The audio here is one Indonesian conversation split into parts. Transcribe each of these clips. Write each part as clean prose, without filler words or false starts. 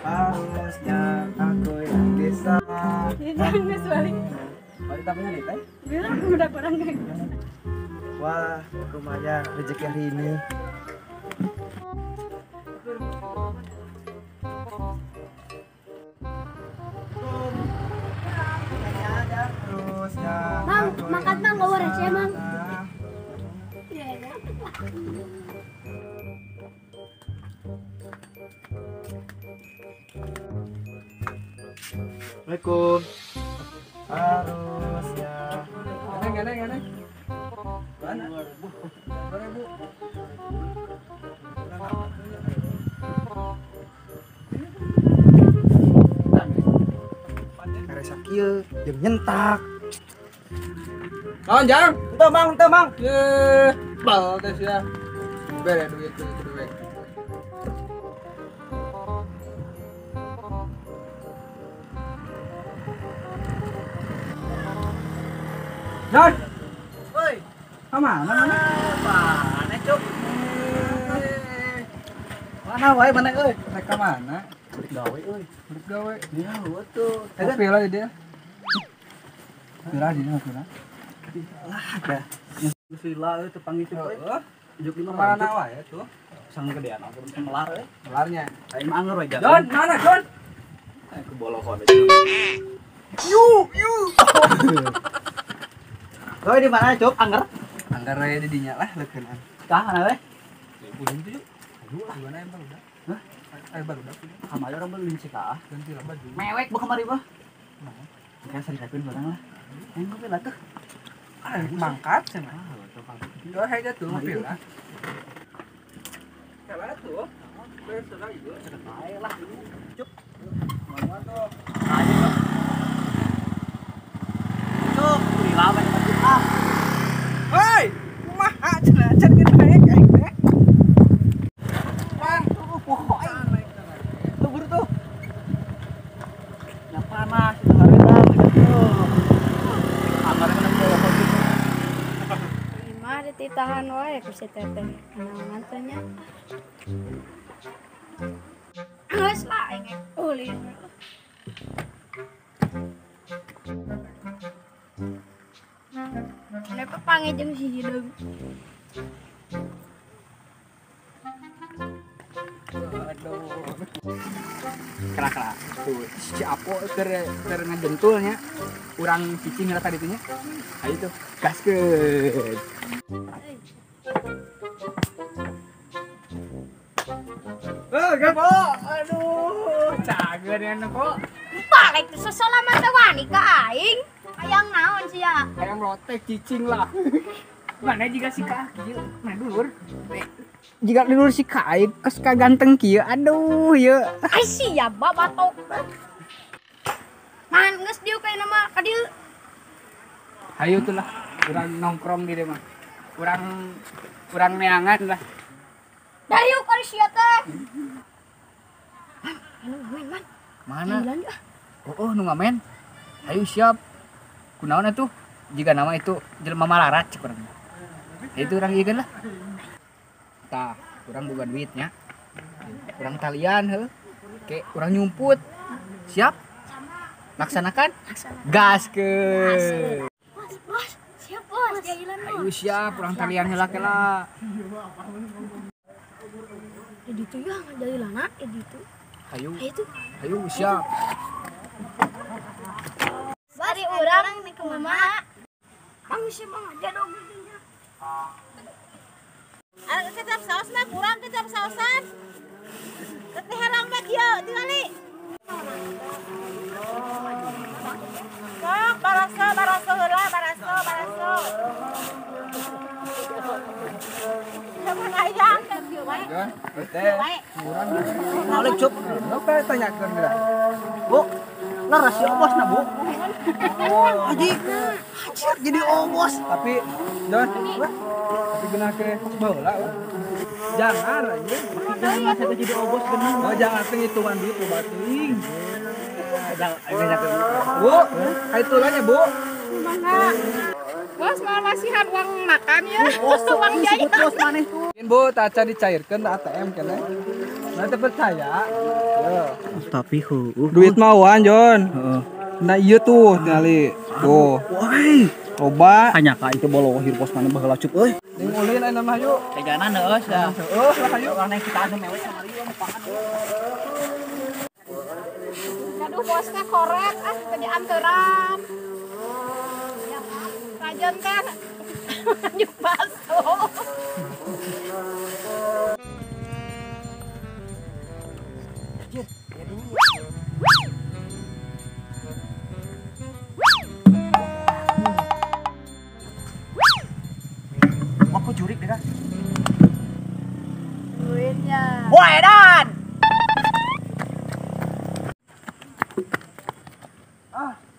Harusnya aku yang bisa. Nangis balik. Balik tapenya nih, Teh. Bilang udah barang kayak Wah, lumayan rezeki hari ini. Bang, makan bang, gak waras ya bang. Assalamualaikum. Harusnya. Ganeng. Mana? Mana, Bu? Karena sakieu jeung nyentak. Kawan jang, Enteu, Mang. bal teh sia. Bere duit duit. Don. Woi, Mana? mana cuk? Mana wae mana euy? Rek ka mana? Balik gawe euy. Balik gawe. Ya, tuh. Kopi lah dia. Kira di mana kira? Lah ada. Villa euy teu panggil teh. Juk di Mana wae tuh? sang gedean aku melar euy. Melarnya. Aing mah anger we jalan. Don, mana Don? Aku bolokon. Yu. Euy di mana cuk? Anger? Anggar we di dinya lah leukeun. Tah mana we? Pudung tuh yuk. Aduh lah, gimana emang udah? Hah? Ayo baru udah. Kamari orang beli cika. Ganti lah baju. Mewek bu kamari bah. Kan sering kapeun barang lah. Aing ngopi lah tuh. Mangkat cenah. Tuh Kang. Udah aja tuh mobil lah. Kalah tuh. Besok lagi tuh. Bae lah. Cuk. Mana tuh? Ayo Bang. Cuk, lila we ah. Hei, kumaha cenah can kita naik aing teh. Man, Pokok aing. Tuh buru tuh. Yang panas itu hareulah tuh. Kamari kan bolokon gitu. Lima dititahan wae ku si teteh. Mantunya. Geus lah aing ulin. Kenapa panggil jeung si Hideung? kera tuh si Apo keur ngajentulnya urang cicing lah tadi nya ayo tuh gaskeun gapo aduh cager ya kok Balik tuh sesalaman teh wani ka aing. Hayang naon sia? hayang lotek cicing lah mana jika si kaki nah dulur jika dulur si kai kes kaganteng kieu aduh ye Ai sia babatok. Man geus dieu kaina mah ka dieu. hayu tuh lah urang nongkrong di dieu mah urang neangan lah Dayuk ka sia teh. Anu main man. mana Jalan ya. oh nu ngamen hayu siap kunaon atuh jika nama itu jelema malarat cik urang itu urang ieu lah tah urang boga duitnya urang talian heuh ke urang nyumput siap laksanakan gaskeun Bos, siap bos. Jailan bos. ayo siap urang talian heula kela Jadi tuh ya ngajailana itu. hayu Itu. hayu siap Bari urang nih ke mama. Kami sih mah aja dong gedinya. Ada kecap saus mah kurang kecap sausan. Teh harang mah kieu tingali. Sok baraso heula baraso. Cuman aya kan kieu bae. teh Bae. urang Balik cuk. oke tanyakeun geura Bu, laras si obos na bu. Haji, jadi obos. tapi don tapi geuna ke baheula jangan aja Jangan saya jadi obos bener. oh jangan teh hitungan duit lo batuing Jangan, ayo nyakeun. bu kaitulanya bu Mangga. Bos mau masihan uang makan ya. Uang jaya. Bos maneh tuh. Bu, taca dicairkeun da ATM keneh. Nah, teu percaya. Ya. Tapi Duit mauan, Jon. Heeh. Nah, ieu tuh ningali. Tuh. woi, Coba. hanya ka itu bolo hir pos mana baheula cup euy. Ning ulin aya mah yuk. Tegana neus ya. Heeh, lah hayu. Orang yang kita adu mewek sama dia makan. Aduh bosnya korek kerjaan terang. Ya, Rajon kan nyuk bakso. Aku jurik deh kan. Duitnya. Woi Dan.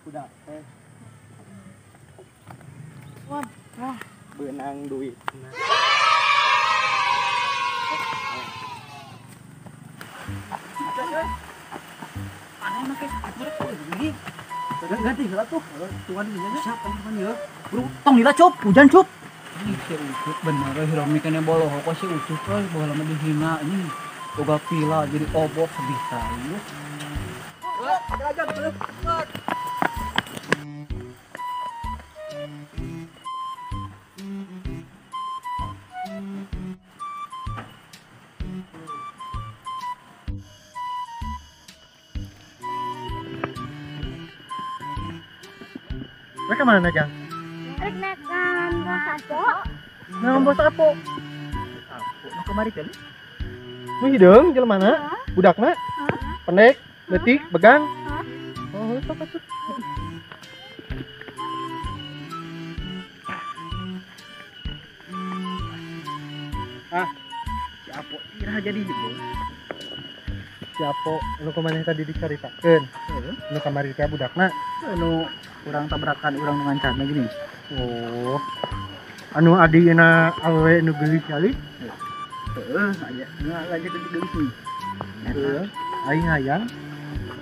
Udah. Benang duit. Ganti heula tuh. Tuan ieu siapa tuan ieu? Tong dila cup, hujan cup. Ih, si Ucup bener Hiromi kene boloh kok si Ucup euy baheula mah dihina ini. Boga pila jadi obok sebisa ieu. Mereka mana Jang? Rek makan bakso. Nah, bos apa? Aku nu kemari teh. Nu hideung jelema budakna. Pendek, leutik, begang. Oh, sok atuh. Si Apo iraha jadi bos. Si Apo nu kumaneh tadi dicaritakeun. Nu kamari teh budakna. Anu urang tabrakan urang ngancana gini. Oh. Anu adina awewe nu geulis kali. Heeh, aya. Nah, lanjut ke geus nih. Heeh. Aing hayang.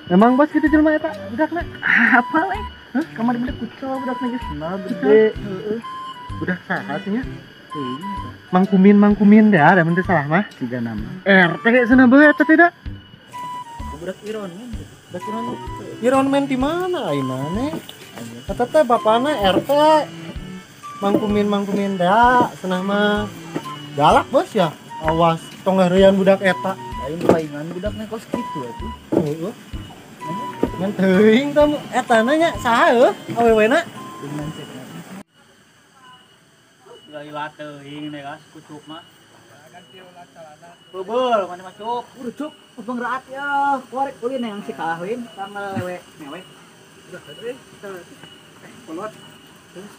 Memang bos kitu jelema eta budakna. Apa we? Hah, kamari budak kucel budakna geus nah gede. Heeh. Budak saha teh nya? Mangkumin deh, ada menteri salah mah. 3 nama. RT cenah bae eta tidak? Budak Iron men. Budak Iron Man di mana ai maneh? Eta teh bapana RT. Mangkumin deh, cenah mah. Galak bos ya. Awas tong ngeureun budak eta. Lain paingan budakna kos kitu atuh. Heeh. Ngan teuing teh eta nya saha heuh awewena? Dengan cek. Gila teuing deh guys, kucuk mah. Beubel, mana mah cuk. Udah cuk, upeng raat ya. Korek ulin yang si kalahwin sama lewe mewek. Udah tadi. Kolot. Terus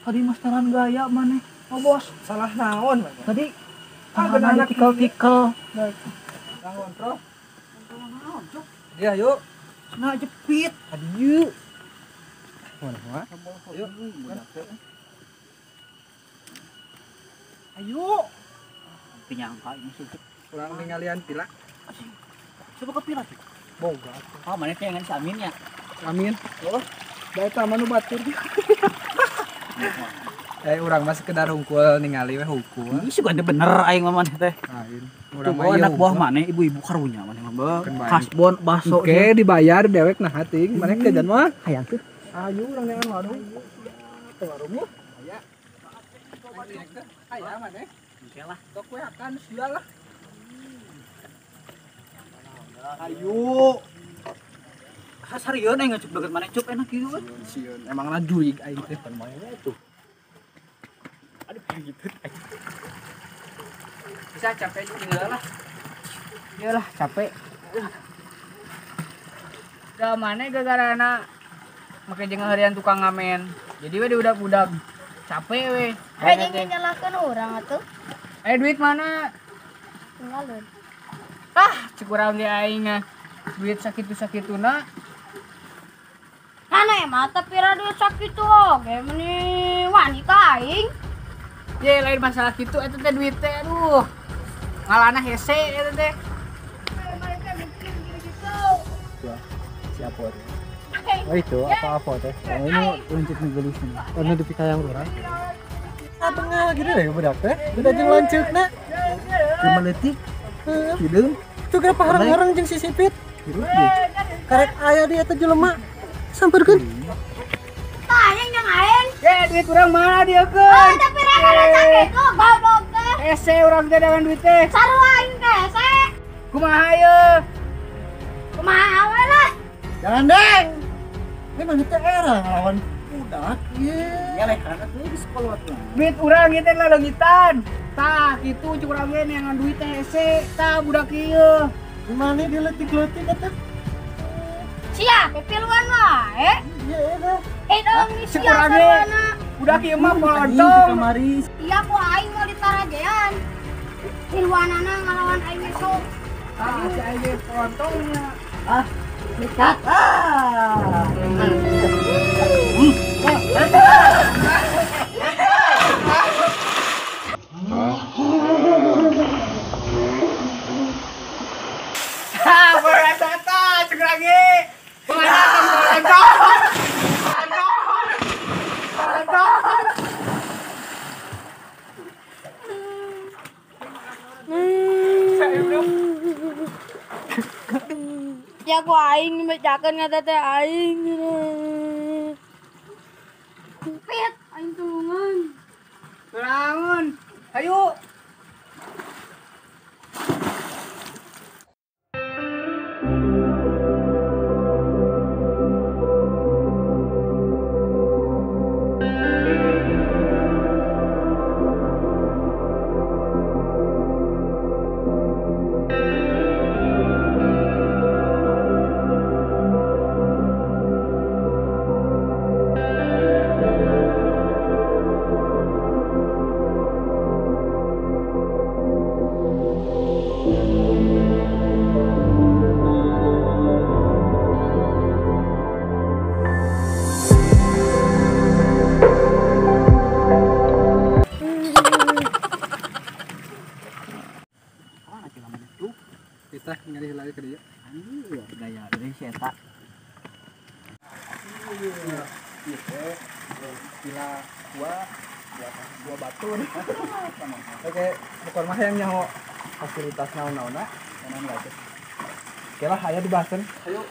tadi masteran gaya maneh. Oh bos, salah naon tadi. Tangan tikel-tikel. Naon, Bro? Naon, cuk. Iya, yuk. Nah, jepit. Adieu. Mana? Yuk. Ayo. Pinyangka ini sih. Ulang ningalian pila. Coba ke pila sih. Boga. Oh, mana teh ngan samin ya? Amin. Oh. Bae tah manu batur. Urang mah sekedar hungkul ningali we hungkul. Ini sih gande bener aing mah maneh teh. Lain. Urang mah anak buah maneh ibu-ibu karunya maneh mah beuh. Kan baik. Kasbon baso. Oke, dibayar dewek nah hating. Maneh kejan mah. Hayang teh. Ayo urang neangan warung. Teu warung mah. Aya. Aya maneh. Oke lah. Tok we akan sia lah. Ayo. Hasarieuan aing ngecuk deket maneh cuk enak kieu we. Sieun. Emang lah juig aing teh pan main tuh. Aduh gitu. Bisa capek juga lah. Iyalah capek. Gak mana gara-gara anak make jeung harian tukang ngamen. Jadi we budak-budak capek we. Jangan nyalakan orang atuh. Duit mana? Tinggalin. Cik urang di aing duit sakitu-sakituna. Kana emang tapi radio sakit tuh oge meni wani ka aing. Ye lain masalah kitu eta teh duit teh aduh. Ngalana hese eta teh. Mereka mikir gitu. Siapa? Oh itu apa teh? Yang ini untuk ngegelis nih. Karena di pikayang orang. Tengah gini deh budak teh. Udah jeung lanceukna. Cuma letik. Hideung. Tuh kenapa harang-harang jeung si Sipit? Hirup deh. Karek aya di eta jelema. Samperkeun. Tanya yang aing. Duit urang mana dia ke? Oh, tapi rek sakit tuh, goblok teh. Ese urang teh dengan duit teh. Sarua aing teh, se. Kumaha ye? Kumaha we lah. Jangan deng. Ini mana teh era ngelawan budak. Ya lek kana teh di sekolah tuh. Duit urang ieu teh leungitan. Tah, kitu cuk urang ge neangan duit teh ese. Tah budak ieu. Di mana dia letik-letik eta? Sia, pipiluan wae. Iya eta. Dong ni sia Sekurangnya. sarwana. Budak ieu mah Ke polontong. kamari. Iya ku aing mau ditarajean. Silwanana ngalawan aing esok. Ah, si aing ge polontongnya. Dekat. Ah, berasa tah cuk urang ge. Pengalaman polontong. Ya ku aing mejakeun ngata teh aing. Pit, aing tulungan. Bangun. Ayo. Kita ngali lagi ke dia. Gaya dari si eta. Gila gua batu nih. Oke, bukan mah yang nyaho fasilitas naon-naonna. Naon lagi. Oke lah, ayo dibahasen. Ayo.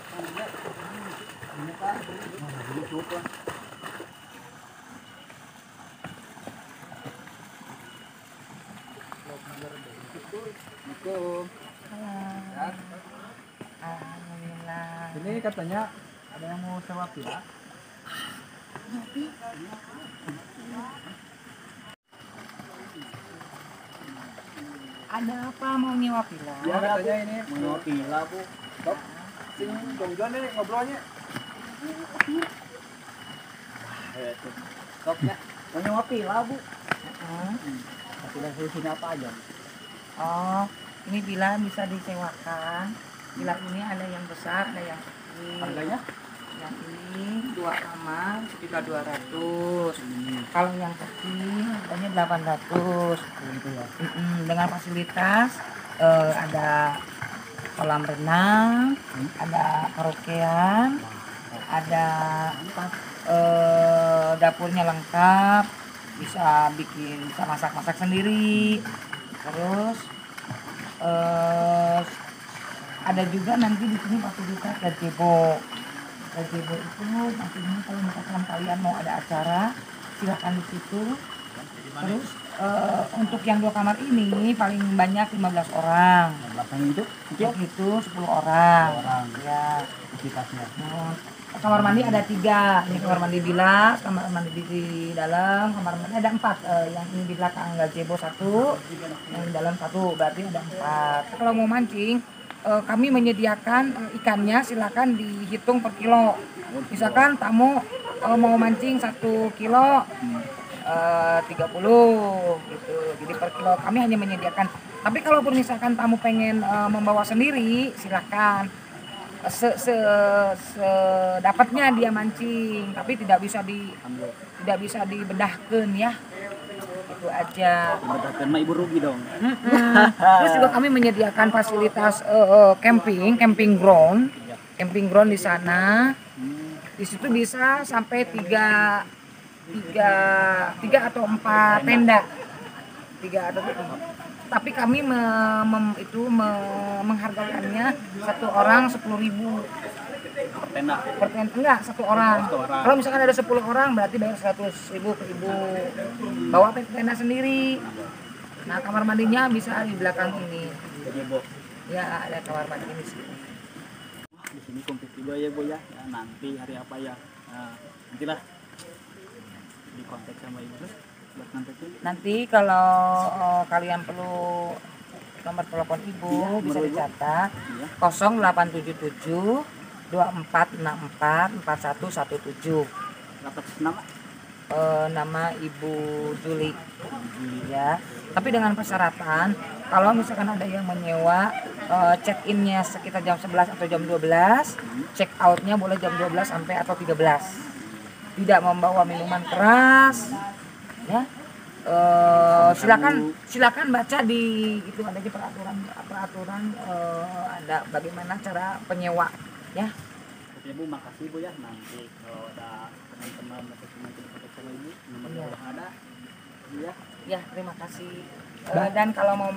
Alhamdulillah. Ini katanya ada yang mau sewa villa. Ada apa mau nyewa villa? Ya katanya ini Mau nyewa villa, Bu. Stop. Sing dongjon nih ngobrolnya. Stopnya. Mau nyewa villa, Bu. Villa solusinya apa aja? Oh, ini villa bisa disewakan. Villa ini ada yang besar, ada yang kecil. Harganya? Yang ini 2 kamar sekitar 200. Kalau yang kecil harganya 800. Gitu ya. Dengan fasilitas ada kolam renang, ada karaokean, ada dapurnya lengkap, bisa masak-masak sendiri. Terus ada juga nanti di sini fasilitas gazebo. Gazebo itu maksudnya kalau misalkan kalian mau ada acara silakan di situ. Terus untuk yang 2 kamar ini paling banyak 15 orang. Belakang itu Untuk itu 10 orang. Ya. aktivitasnya. Kamar mandi ada 3. Ini kamar mandi bilas, kamar mandi di dalam, kamar mandi ada 4. Yang ini di belakang gazebo 1, yang di dalam 1, berarti ada 4. Kalau mau mancing, kami menyediakan ikannya, silakan dihitung per kilo. Misalkan tamu mau mancing 1 kilo 30 gitu. Jadi per kilo kami hanya menyediakan. Tapi kalaupun misalkan tamu pengen membawa sendiri, silakan. Sedapatnya dia mancing, tapi tidak bisa dibedahkan ya. Itu aja. Berdasarkan mah ibu rugi dong. Terus juga kami menyediakan fasilitas camping ground di sana. Di situ bisa sampai tiga atau 4 tenda. 3 atau 4. Tapi kami menghargainya satu orang 10.000 per tenda. Enggak, satu orang. Kalau misalkan ada 10 orang berarti bayar 100.000 per ibu. Bawa tenda sendiri. Nah, kamar mandinya bisa di belakang ini. Ya, ada kamar mandi di sini. Di sini komplit juga ya Bu ya. Ya, nanti hari apa ya? Nah, nantilah di kontak sama Ibu terus buat kontaknya. Nanti kalau kalian perlu nomor telepon Ibu bisa dicatat 0877 2464 4117. Dapat nama Nama Ibu Juli ya. Tapi dengan persyaratan kalau misalkan ada yang menyewa check-innya sekitar jam 11 atau jam 12, check out-nya boleh jam 12 sampai atau 13. Tidak membawa minuman keras ya. Silakan baca di itu ada di peraturan ada bagaimana cara penyewa ya. Oke Bu, makasih Bu ya. Nanti kalau ada teman-teman atau teman-teman sama Ibu nomornya udah ada. Iya. Ya, terima kasih. Dan kalau mau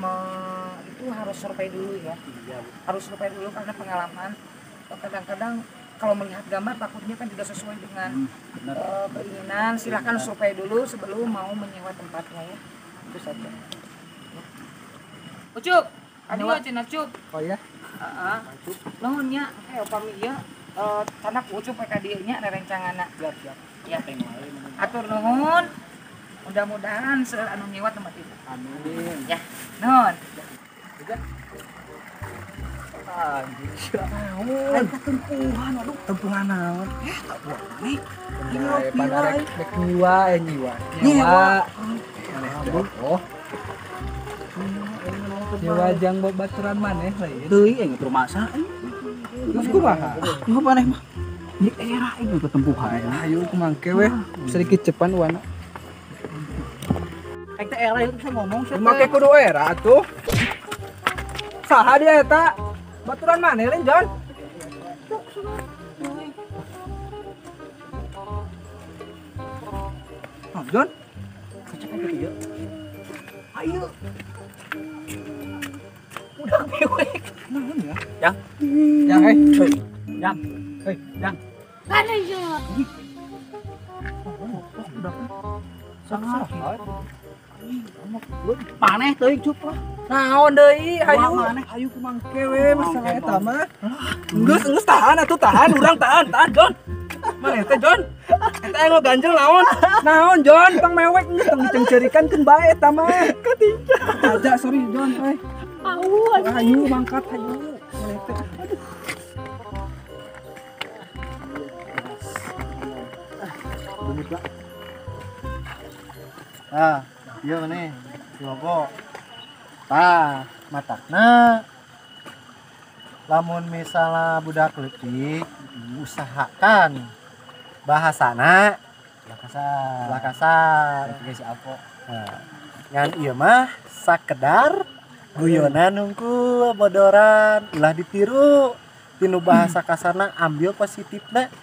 itu harus survei dulu ya. Iya Bu. Harus survei dulu karena pengalaman kadang-kadang kalau melihat gambar takutnya kan tidak sesuai dengan keinginan. Silakan survei dulu sebelum mau menyewa tempatnya ya. Itu saja. Ucup, aduh cenah Cup. Oh ya. Heeh. Nuhun nya upami ieu tanak Ucup ka dieu nya rerencanganna. Siap. Ya. Atur nuhun. Mudah-mudahan seueur anu nyewa tempat itu. Amin. Ya. Nuhun. Lain ketempuhan, aduh tempuhan naon? Tak buat nih. Pada rek nyiwa. Oh. Nyiwa jang baturan maneh lain. Teuing aing tur masa. Terus kumaha? Nyaho maneh mah. Di era itu ketempuhan. Ayo kumangke we, sedikit cepan wana. Aing teh era itu bisa ngomong sih. Make kudu era atuh. Saha dia eta? Baturan maneh lain, Jon? Oh, Jon? Ayo. Udah mewek. Naon ya? Yang. Yang Yang. Yang. Ada juga. Sangat. Maneh teuing Cup lah. Naon deui? Hayu. Maneh. Hayu kumangke we masalah eta mah. Geus tahan atuh tahan, urang tahan, Jon. Mana teh Jon? Eta anu ganjel naon? Naon Jon? Tang mewek geus tang dicencerikan keun bae eta mah. Katinca. Aja sorry Jon we. Hayu mangkat hayu. Mana teh? Ah, iya nih, logo. Tah, matakna. Lamun misalnya budak leutik, usahakan bahasana lakasar. Si Alpo. Nah, ngan ieu mah sakedar guyonan hungkul bodoran, ulah ditiru. Tinu bahasa kasarna ambil positifna.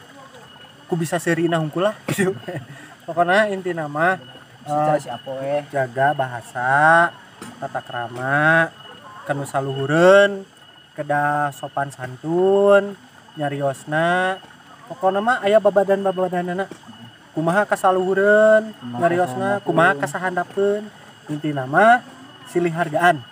Ku bisa serina hungkul lah gitu. Pokoknya intina mah Si Alpo we. jaga bahasa, tata krama, kanu saluhureun, kedah sopan santun, nyariosna. Pokona mah aya babadan-babadanana. Kumaha kasaluhureun, nyariosna, kumaha kasahandapkeun. Intina mah silih hargaan.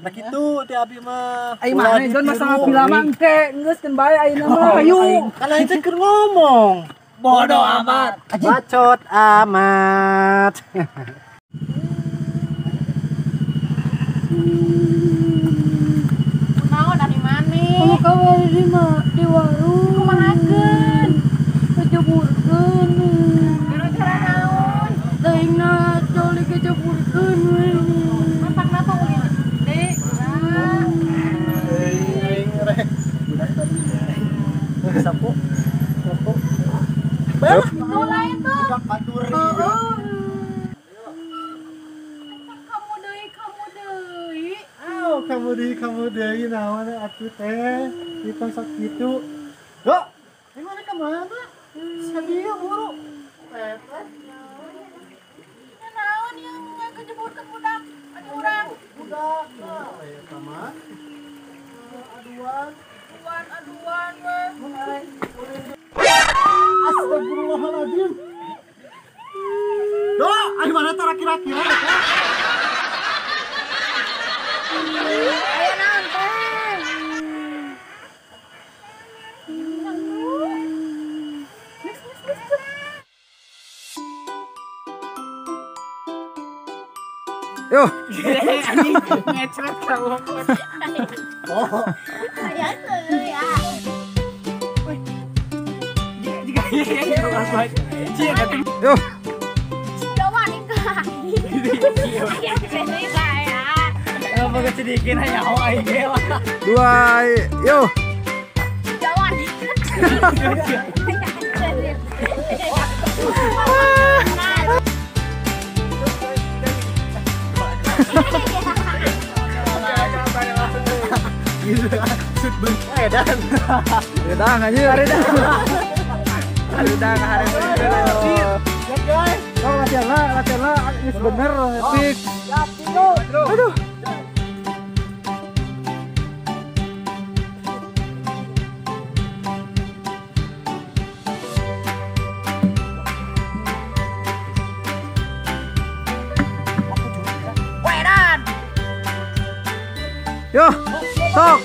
Nah kitu ti abi mah. Ai mah Jon masalah pila mangke geus keun bae ayeuna mah. Ayo, kan aing teh keur ngomong. Bodoh amat. Bacot amat. Naon dari mana? Kamu kawal di warung. Kumahakeun? Kejeburkeun. Gara-gara naon? Daingna coli kejeburkeun we. Matakna tuh ulin. Dek, Sapu. tuh lain tuh. Kamu deui. Kamu deui naon atuh teh? Kita sok kitu. Go. Gimana kemana? Dia buru. Naon yang kejebur-kejebur budak ada urang. Budak. Eta mah. Aduan. Aduan we. Astagfirullahaladzim. Doa, di mana tara kira-kira? Ayo naon teh? Yo, Anjing ngecret kamu. Ayo tuh ya. yo. Coba nikah. Ini saya. Apa kecedikin aja awak aing ge lah. 2, yo. Coba nikah. Edan. Udah anjir. Udah hari ini. Ya guys, kau latihan lah, ini bener, epic. Aduh. Wedan. Yo, sok.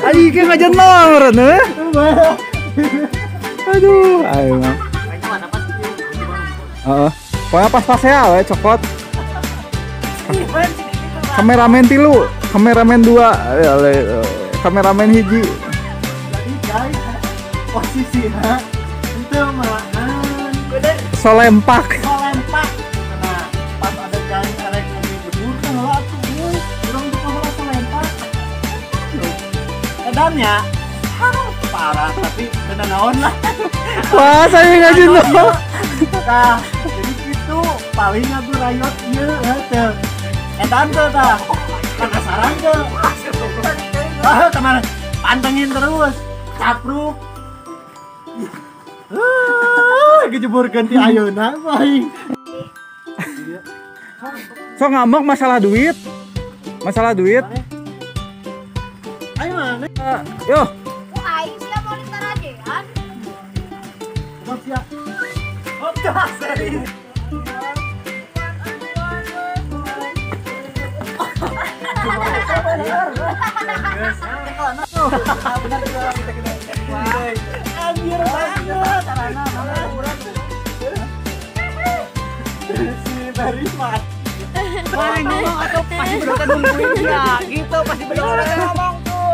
Ayo kan ngajar nomor nih. Aduh, ayo. Pokoknya pas-pas ya, we cokot. Kameramen 3, kameramen 2, kameramen hiji. Jadi guys, posisinya itu malahan Solempak. lempak. Nah, pas ada jalan erek lagi jebur kan lah tuh, orang tuh kalau lempak. Edannya parah tapi kena naon lah. Wah, saya ngaji nomor. Nah, jadi itu paling aku rayot ieu teh. Edan tuh tah. Penasaran tuh. Kemana? Pantengin terus. Capruk. Kejebur ganti ayeuna baik. So ngambek masalah duit. Masalah duit. Ayo mana? Yo, Aing siap mau ditarajean. Siap. Oh, dah serius. Anjir banget. Si Barimat. Paling ngomong atau pasti bener nungguin ya. Gitu pasti bener ngomong tuh.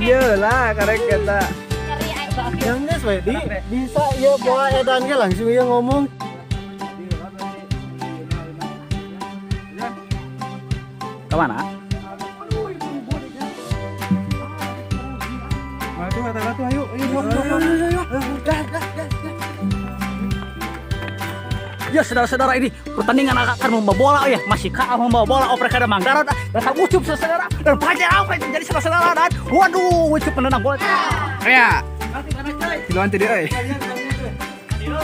iyalah karek kita. Cari aing. Yang geus we di bisa ieu bawa edan ge langsung ieu ngomong. Kemana? Waduh, kata-kata ayo, Ya saudara-saudara, ini pertandingan akan membawa bola ya, masih kah membawa bola oper ke Demang Darat dan sang Ucup saudara dan Fajar apa itu jadi saudara dan waduh Ucup menendang bola. Ya. Kiloan tadi euy. Ayo,